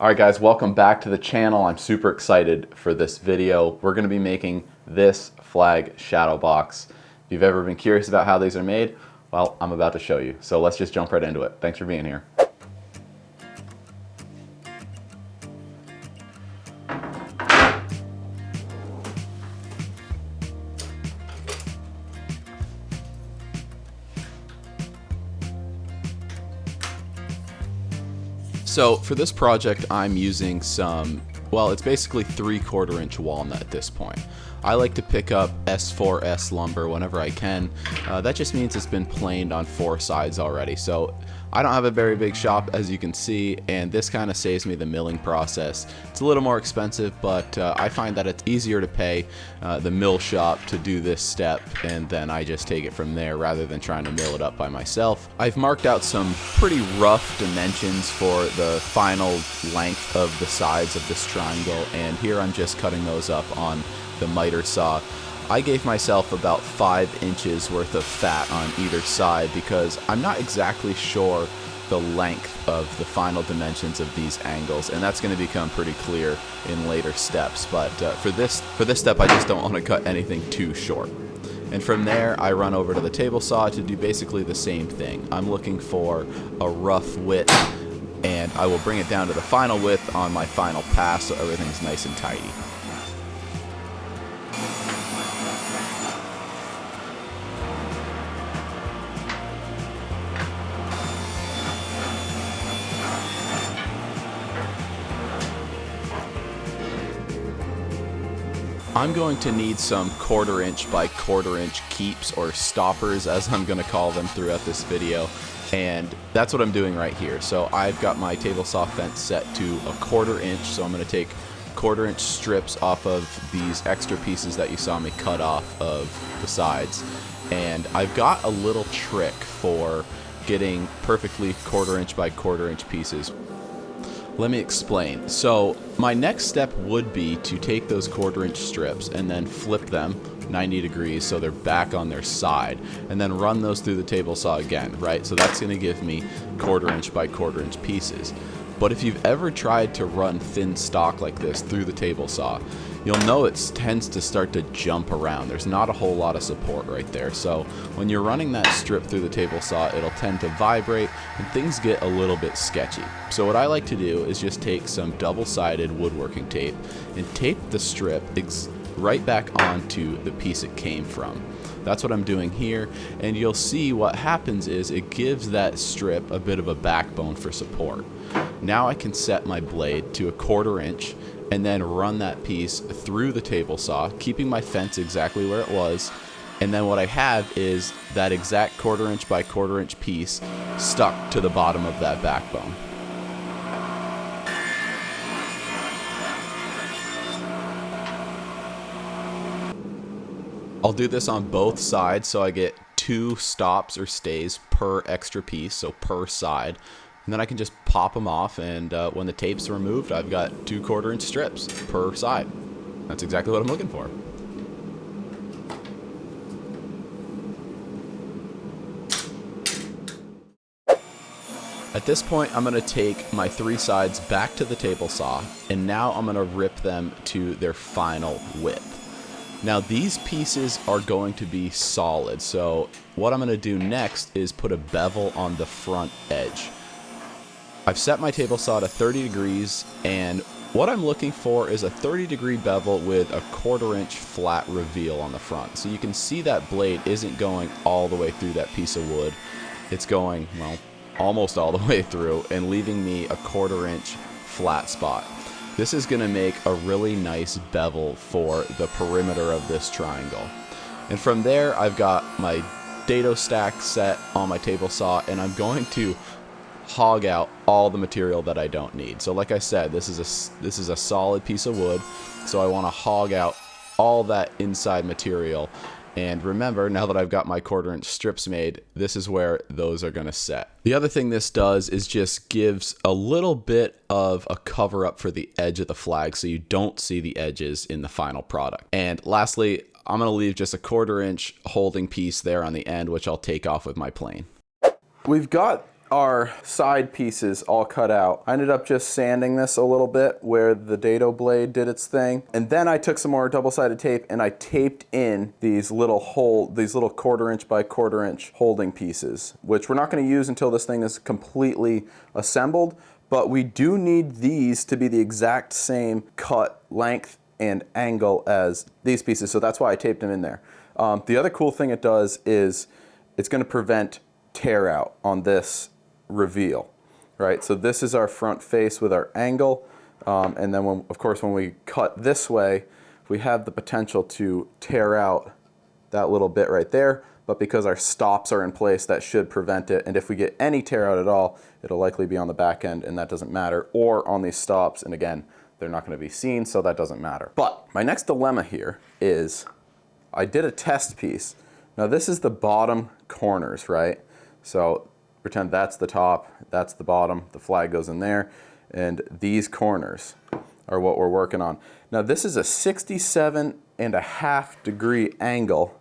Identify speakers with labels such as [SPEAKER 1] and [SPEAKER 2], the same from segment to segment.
[SPEAKER 1] All right guys, welcome back to the channel. I'm super excited for this video. We're gonna be making this flag shadow box. If you've ever been curious about how these are made, well, I'm about to show you. So let's just jump right into it. Thanks for being here. So for this project, I'm using some, well, it's basically 3/4 inch walnut at this point. I like to pick up S4S lumber whenever I can. That just means it's been planed on 4 sides already. So I don't have a very big shop, as you can see, and this kind of saves me the milling process. It's a little more expensive, but I find that it's easier to pay the mill shop to do this step, and then I just take it from there rather than trying to mill it up by myself. I've marked out some pretty rough dimensions for the final length of the sides of this triangle, and here I'm just cutting those up on the miter saw. I gave myself about 5 inches worth of fat on either side because I'm not exactly sure the length of the final dimensions of these angles, and that's going to become pretty clear in later steps. But for this step, I just don't want to cut anything too short. And from there, I run over to the table saw to do basically the same thing. I'm looking for a rough width, and I will bring it down to the final width on my final pass so everything's nice and tidy. I'm going to need some 1/4 inch by 1/4 inch keeps, or stoppers as I'm going to call them throughout this video, and that's what I'm doing right here. So I've got my table saw fence set to a 1/4 inch, so I'm going to take 1/4 inch strips off of these extra pieces that you saw me cut off of the sides, and I've got a little trick for getting perfectly 1/4 inch by 1/4 inch pieces. Let me explain. So my next step would be to take those 1/4 inch strips and then flip them 90 degrees so they're back on their side, and then run those through the table saw again, right? So that's going to give me 1/4 inch by 1/4 inch pieces. But if you've ever tried to run thin stock like this through the table saw, you'll know it tends to start to jump around. There's not a whole lot of support right there. So when you're running that strip through the table saw, it'll tend to vibrate and things get a little bit sketchy. So what I like to do is just take some double-sided woodworking tape and tape the strip right back onto the piece it came from. That's what I'm doing here, and you'll see what happens is it gives that strip a bit of a backbone for support. Now I can set my blade to a 1/4 inch and then run that piece through the table saw, keeping my fence exactly where it was, and then what I have is that exact 1/4 inch by 1/4 inch piece stuck to the bottom of that backbone. I'll do this on both sides so I get 2 stops or stays per extra piece, so per side. And then I can just pop them off, and when the tape's removed, I've got 2 1/4 inch strips per side. That's exactly what I'm looking for. At this point, I'm going to take my 3 sides back to the table saw, and now I'm going to rip them to their final width. Now these pieces are going to be solid, so what I'm going to do next is put a bevel on the front edge. I've set my table saw to 30 degrees, and what I'm looking for is a 30-degree bevel with a 1/4 inch flat reveal on the front. So you can see that blade isn't going all the way through that piece of wood. It's going, well, almost all the way through and leaving me a 1/4 inch flat spot. This is going to make a really nice bevel for the perimeter of this triangle. And from there, I've got my dado stack set on my table saw, and I'm going to hog out all the material that I don't need. So like I said, this is a solid piece of wood, so I want to hog out all that inside material. And remember, now that I've got my 1/4 inch strips made, this is where those are going to set. The other thing this does is just gives a little bit of a cover up for the edge of the flag so you don't see the edges in the final product. And lastly, I'm going to leave just a 1/4 inch holding piece there on the end, which I'll take off with my plane. We've got our side pieces all cut out, I ended up just sanding this a little bit where the dado blade did its thing. And then I took some more double-sided tape and I taped in these little 1/4" by 1/4" holding pieces, which we're not going to use until this thing is completely assembled. But we do need these to be the exact same cut, length, and angle as these pieces. So that's why I taped them in there. The other cool thing it does is it's going to prevent tear out on this reveal, right? So this is our front face with our angle, and then of course when we cut this way, we have the potential to tear out that little bit right there, but because our stops are in place, that should prevent it. And if we get any tear out at all, it'll likely be on the back end, and that doesn't matter, or on these stops, and again, they're not going to be seen, so that doesn't matter. But my next dilemma here is I did a test piece. Now this is the bottom corners, right? So pretend that's the top, that's the bottom, the flag goes in there, and these corners are what we're working on. Now this is a 67.5-degree angle.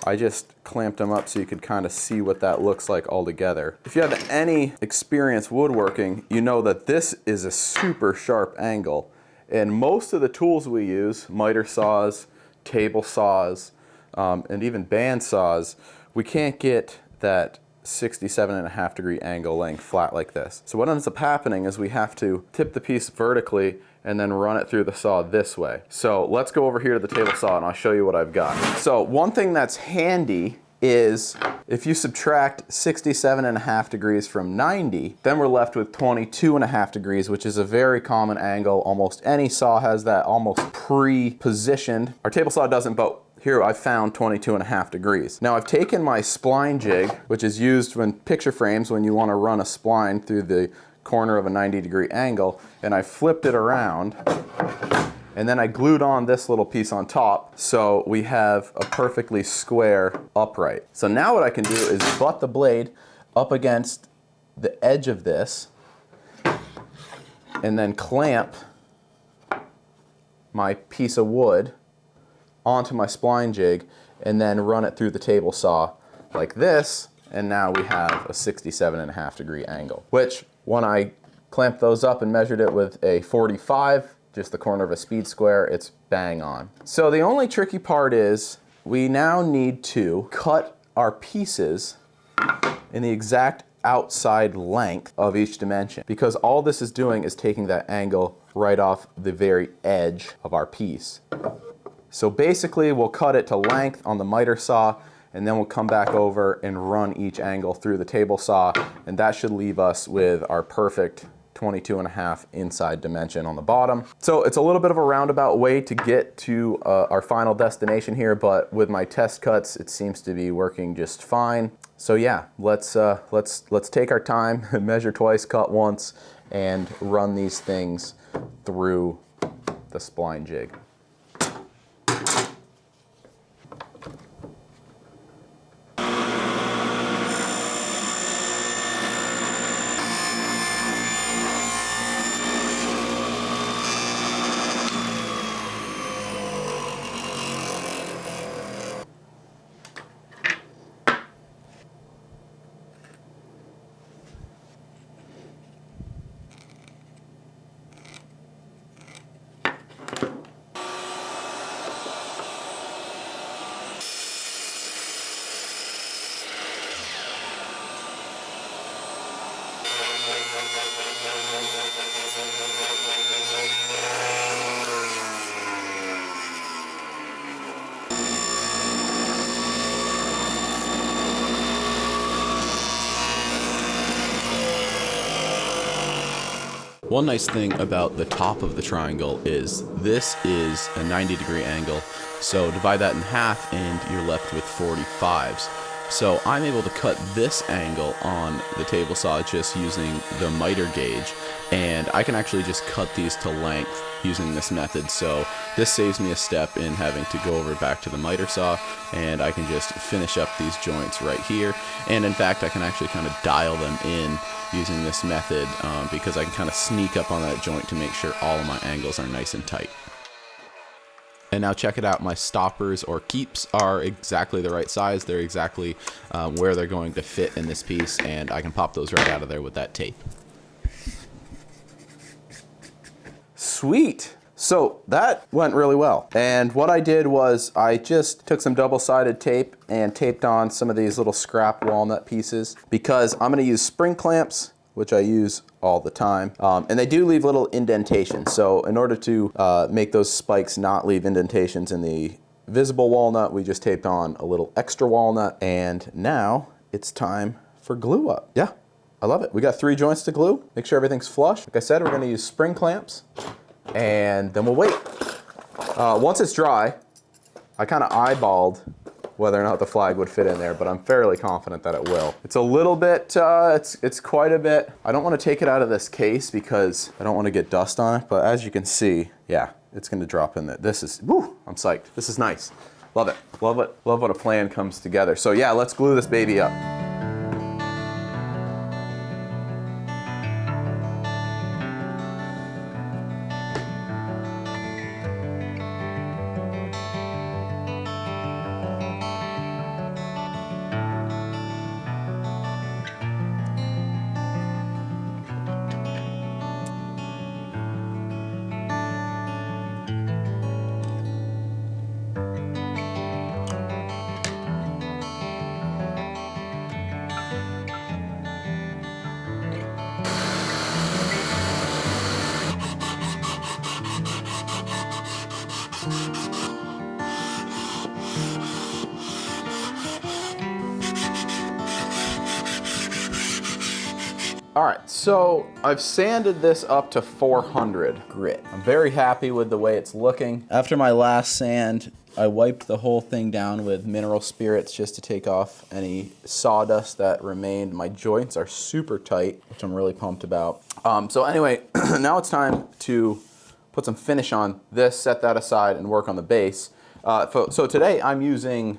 [SPEAKER 1] I just clamped them up so you could kind of see what that looks like all together. If you have any experience woodworking, you know that this is a super sharp angle. And most of the tools we use, miter saws, table saws, and even band saws, we can't get that 67.5-degree angle laying flat like this. So what ends up happening is we have to tip the piece vertically and then run it through the saw this way. So let's go over here to the table saw and I'll show you what I've got. So one thing that's handy is if you subtract 67.5 degrees from 90, then we're left with 22.5 degrees, which is a very common angle. Almost any saw has that almost pre-positioned. Our table saw doesn't, but here I found 22.5 degrees. Now I've taken my spline jig, which is used when picture frames when you want to run a spline through the corner of a 90-degree angle, and I flipped it around, and then I glued on this little piece on top, so we have a perfectly square upright. So now what I can do is butt the blade up against the edge of this, and then clamp my piece of wood onto my spline jig, and then run it through the table saw like this, and now we have a 67.5-degree angle, which when I clamped those up and measured it with a 45, just the corner of a speed square, it's bang on. So the only tricky part is we now need to cut our pieces in the exact outside length of each dimension, because all this is doing is taking that angle right off the very edge of our piece. So basically we'll cut it to length on the miter saw, and then we'll come back over and run each angle through the table saw, and that should leave us with our perfect 22.5 inside dimension on the bottom. So it's a little bit of a roundabout way to get to our final destination here, but with my test cuts, it seems to be working just fine. So yeah, let's take our time, measure twice, cut once, and run these things through the spline jig.
[SPEAKER 2] One nice thing about the top of the triangle is this is a 90-degree angle, so divide that in half and you're left with 45s. So I'm able to cut this angle on the table saw just using the miter gauge, and I can actually just cut these to length using this method. So this saves me a step in having to go over back to the miter saw, and I can just finish up these joints right here. And in fact, I can actually kind of dial them in using this method because I can kind of sneak up on that joint to make sure all of my angles are nice and tight.
[SPEAKER 1] And now check it out, my stoppers or keeps are exactly the right size. They're exactly where they're going to fit in this piece, and I can pop those right out of there with that tape.
[SPEAKER 2] Sweet. So that went really well. And what I did was I just took some double-sided tape and taped on some of these little scrap walnut pieces, because I'm gonna use spring clamps, which I use all the time. And they do leave little indentations. So in order to make those spikes not leave indentations in the visible walnut, we just taped on a little extra walnut. And now it's time for glue up. Yeah, I love it. We got 3 joints to glue. Make sure everything's flush. Like I said, we're gonna use spring clamps, and then we'll wait. Once it's dry, I kind of eyeballed whether or not the flag would fit in there, but I'm fairly confident that it will. It's a little bit, it's quite a bit. I don't want to take it out of this case because I don't want to get dust on it, but as you can see, yeah, it's going to drop in there. This is, woo, I'm psyched. This is nice. Love it. Love it. Love when a plan comes together. So yeah, let's glue this baby up. All right, so I've sanded this up to 400 grit. I'm very happy with the way it's looking. After my last sand, I wiped the whole thing down with mineral spirits just to take off any sawdust that remained. My joints are super tight, which I'm really pumped about. So anyway, now it's time to put some finish on this, set that aside, and work on the base. So today I'm using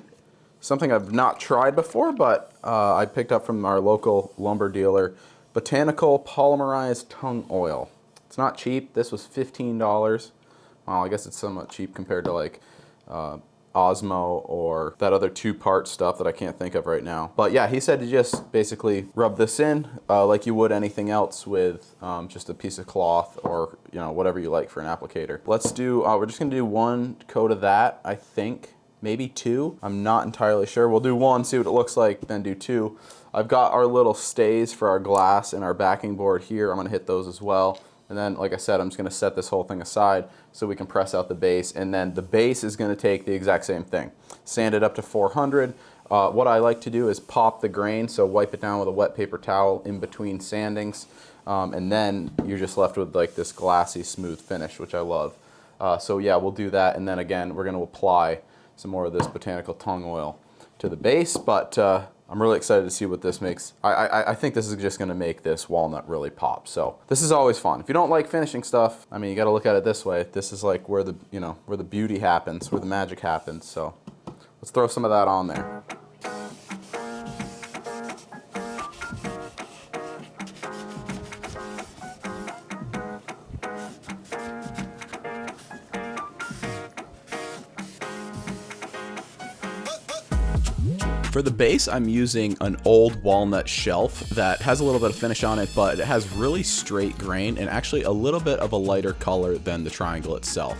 [SPEAKER 2] something I've not tried before, but I picked up from our local lumber dealer. Botanical polymerized tung oil. It's not cheap. This was $15. Well, I guess it's somewhat cheap compared to like Osmo or that other 2-part stuff that I can't think of right now. But yeah, he said to just basically rub this in like you would anything else with just a piece of cloth or whatever you like for an applicator. Let's do, we're just gonna do 1 coat of that, I think. Maybe 2. I'm not entirely sure. We'll do 1, see what it looks like, then do 2. I've got our little stays for our glass and our backing board here. I'm gonna hit those as well. And then, like I said, I'm just gonna set this whole thing aside so we can press out the base. And then the base is gonna take the exact same thing. Sand it up to 400. What I like to do is pop the grain, so wipe it down with a wet paper towel in between sandings. And then you're just left with like this glassy, smooth finish, which I love. So yeah, we'll do that. And then again, we're gonna apply some more of this botanical tung oil to the base, but I'm really excited to see what this makes. I think this is just gonna make this walnut really pop. So this is always fun. If you don't like finishing stuff, I mean, you gotta look at it this way. This is like where the, where the beauty happens, where the magic happens. So let's throw some of that on there. For the base, I'm using an old walnut shelf that has a little bit of finish on it, but it has really straight grain and actually a little bit of a lighter color than the triangle itself.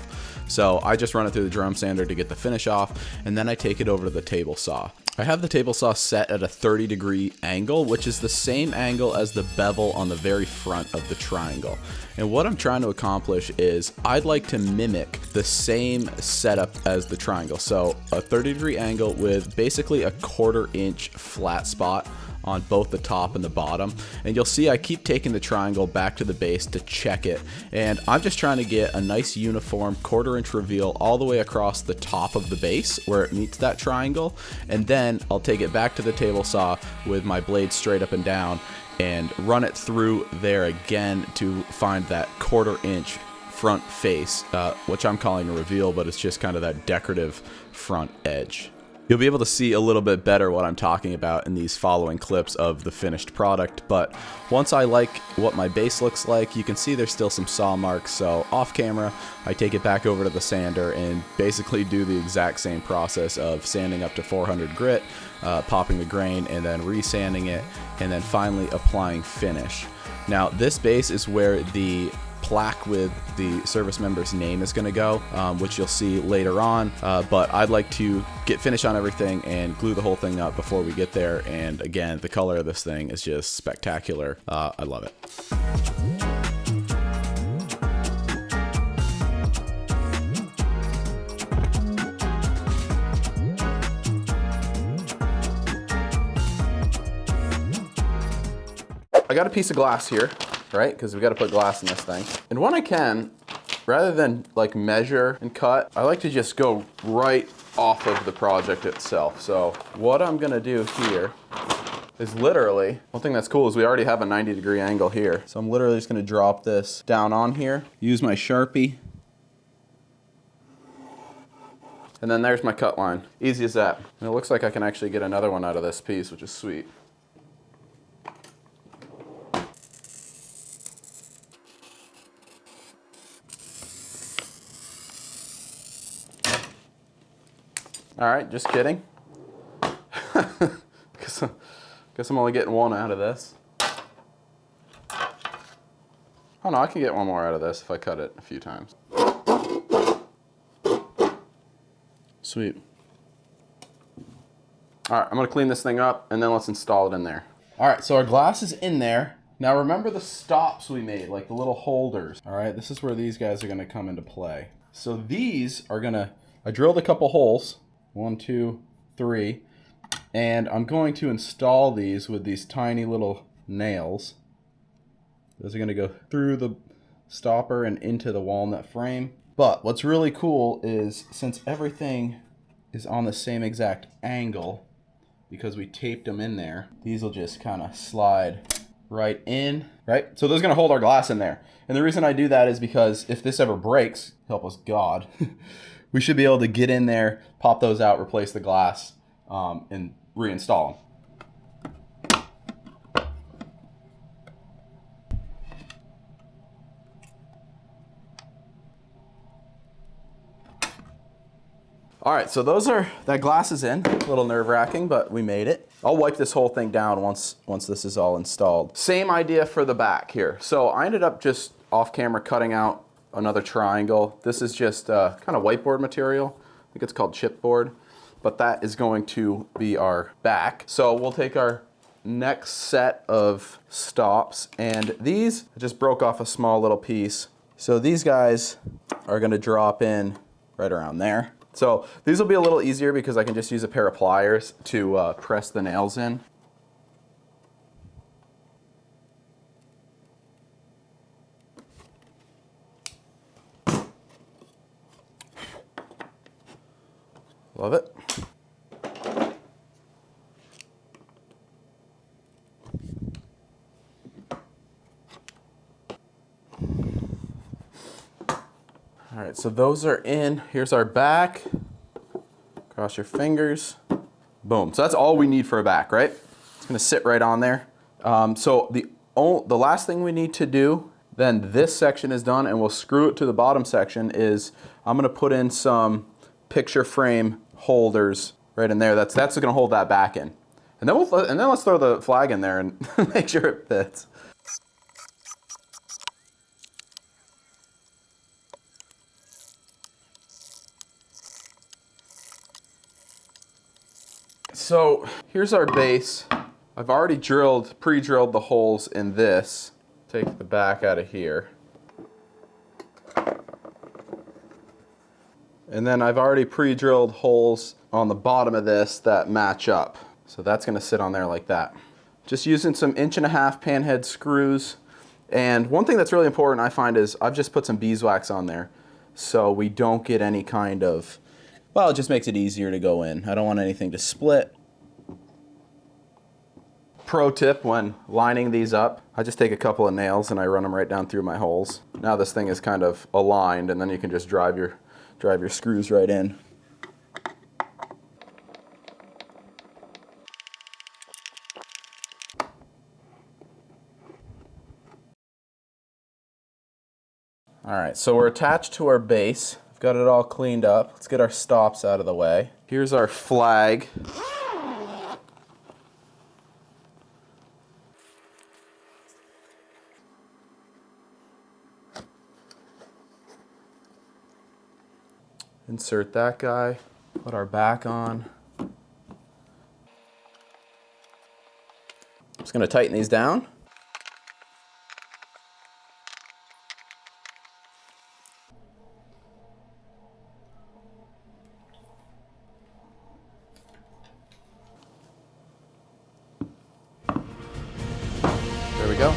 [SPEAKER 2] So I just run it through the drum sander to get the finish off, and then I take it over to the table saw. I have the table saw set at a 30-degree angle, which is the same angle as the bevel on the very front of the triangle. And what I'm trying to accomplish is I'd like to mimic the same setup as the triangle. So a 30-degree angle with basically a 1/4 inch flat spot on both the top and the bottom. And you'll see I keep taking the triangle back to the base to check it. And I'm just trying to get a nice uniform 1/4 inch reveal all the way across the top of the base where it meets that triangle. And then I'll take it back to the table saw with my blade straight up and down and run it through there again to find that 1/4 inch front face, which I'm calling a reveal, but it's just kind of that decorative front edge. You'll be able to see a little bit better what I'm talking about in these following clips of the finished product, but once I like what my base looks like, you can see there's still some saw marks, so off camera, I take it back over to the sander and basically do the exact same process of sanding up to 400 grit, popping the grain, and then resanding it, and then finally applying finish. Now, this base is where the plaque with the service member's name is going to go, which you'll see later on, but I'd like to get finish on everything and glue the whole thing up before we get there. And again, the color of this thing is just spectacular. I love it. I got a piece of glass here, right? Because we got to put glass in this thing. And when I can, rather than like measure and cut, I like to just go right off of the project itself. So what I'm gonna do here is literally, one thing that's cool is we already have a 90-degree angle here. So I'm literally just gonna drop this down on here, use my Sharpie, and then there's my cut line. Easy as that. And it looks like I can actually get another one out of this piece, which is sweet. All right, just kidding. Guess I'm only getting one out of this. Oh no, I can get one more out of this if I cut it a few times. Sweet. All right, I'm gonna clean this thing up and then let's install it in there. All right, so our glass is in there. Now remember the stops we made, like the little holders. All right, this is where these guys are gonna come into play. So these are I drilled a couple holes. 1, 2, 3, and I'm going to install these with these tiny little nails. Those are going to go through the stopper and into the walnut frame. But what's really cool is since everything is on the same exact angle, because we taped them in there, these will just kind of slide right in, right? So those are going to hold our glass in there. And the reason I do that is because if this ever breaks, help us God, we should be able to get in there, pop those out, replace the glass, and reinstall them. All right, so that glass is in. A little nerve-wracking, but we made it. I'll wipe this whole thing down once this is all installed. Same idea for the back here. So I ended up just off camera cutting out another triangle. This is just kind of whiteboard material. I think it's called chipboard, but that is going to be our back. So we'll take our next set of stops, and these, I just broke off a small little piece. So these guys are gonna drop in right around there. So these will be a little easier because I can just use a pair of pliers to press the nails in. Love it. All right, so those are in. Here's our back. Cross your fingers. Boom. So that's all we need for a back, right? It's gonna sit right on there. So the last thing we need to do, then this section is done, and we'll screw it to the bottom section, is I'm gonna put in some picture frame holders right in there. That's gonna hold that back in. And then let's throw the flag in there and make sure it fits. So here's our base. I've already pre-drilled the holes in this. Take the back out of here. And then I've already pre-drilled holes on the bottom of this that match up. So that's gonna sit on there like that. Just using some 1.5" panhead screws. And one thing that's really important I find is I've just put some beeswax on there so we don't get any kind of, well, it just makes it easier to go in. I don't want anything to split. Pro tip when lining these up, I just take a couple of nails and I run them right down through my holes. Now this thing is kind of aligned, and then you can just drive your screws right in.
[SPEAKER 1] All right, so we're attached to our base. We've got it all cleaned up. Let's get our stops out of the way. Here's our flag. Insert that guy, put our back on. Just gonna tighten these down. There we go.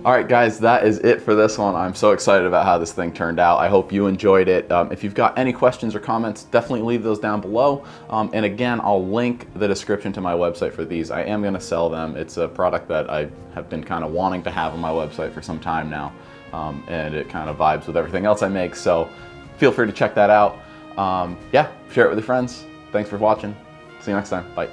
[SPEAKER 1] All right, guys, that is it for this one. I'm so excited about how this thing turned out. I hope you enjoyed it. If you've got any questions or comments, definitely leave those down below. And again, I'll link the description to my website for these. I am gonna sell them. It's a product that I have been kind of wanting to have on my website for some time now. And it kind of vibes with everything else I make. So feel free to check that out. Yeah, share it with your friends. Thanks for watching. See you next time. Bye.